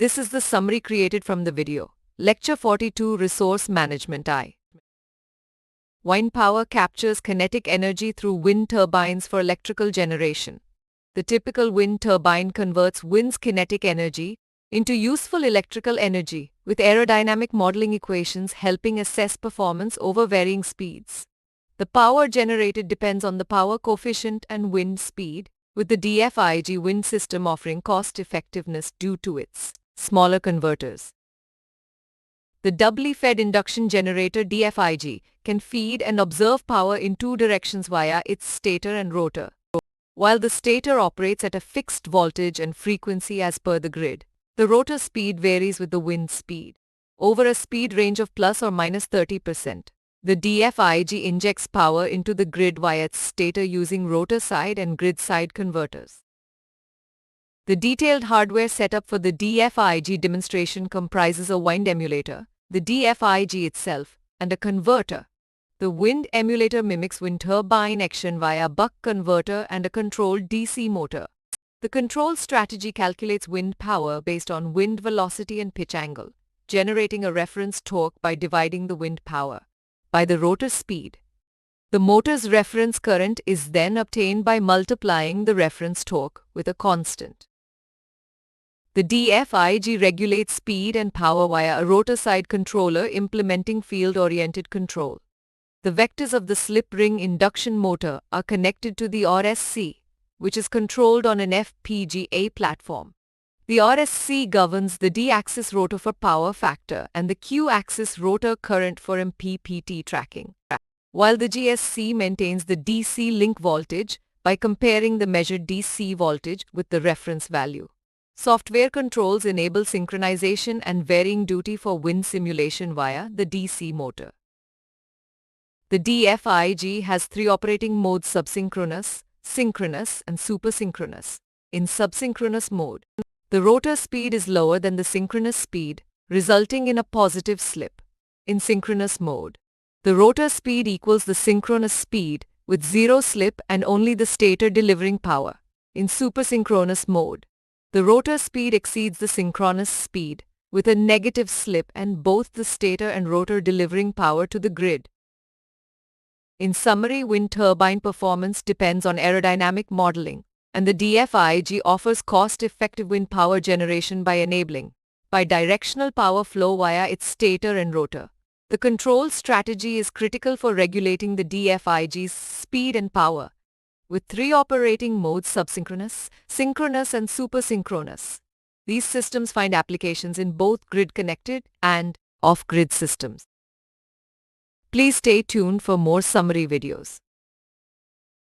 This is the summary created from the video. Lecture 42 Resource Management I. Wind power captures kinetic energy through wind turbines for electrical generation. The typical wind turbine converts wind's kinetic energy into useful electrical energy, with aerodynamic modeling equations helping assess performance over varying speeds. The power generated depends on the power coefficient and wind speed, with the DFIG wind system offering cost effectiveness due to its smaller converters. The doubly fed induction generator DFIG can feed and observe power in two directions via its stator and rotor. While the stator operates at a fixed voltage and frequency as per the grid, the rotor speed varies with the wind speed. Over a speed range of plus or minus 30%, the DFIG injects power into the grid via its stator using rotor side and grid side converters. The detailed hardware setup for the DFIG demonstration comprises a wind emulator, the DFIG itself, and a converter. The wind emulator mimics wind turbine action via buck converter and a controlled DC motor. The control strategy calculates wind power based on wind velocity and pitch angle, generating a reference torque by dividing the wind power by the rotor speed. The motor's reference current is then obtained by multiplying the reference torque with a constant. The DFIG regulates speed and power via a rotor side controller implementing field-oriented control. The vectors of the slip ring induction motor are connected to the RSC, which is controlled on an FPGA platform. The RSC governs the D-axis rotor for power factor and the Q-axis rotor current for MPPT tracking, while the GSC maintains the DC link voltage by comparing the measured DC voltage with the reference value. Software controls enable synchronization and varying duty for wind simulation via the DC motor. The DFIG has three operating modes: subsynchronous, synchronous, and supersynchronous. In subsynchronous mode, the rotor speed is lower than the synchronous speed, resulting in a positive slip. In synchronous mode, the rotor speed equals the synchronous speed with zero slip and only the stator delivering power. In supersynchronous mode, the rotor speed exceeds the synchronous speed with a negative slip and both the stator and rotor delivering power to the grid. In summary, wind turbine performance depends on aerodynamic modeling, and the DFIG offers cost-effective wind power generation by enabling bidirectional power flow via its stator and rotor. The control strategy is critical for regulating the DFIG's speed and power, with three operating modes: subsynchronous, synchronous, and supersynchronous. These systems find applications in both grid-connected and off-grid systems. Please stay tuned for more summary videos.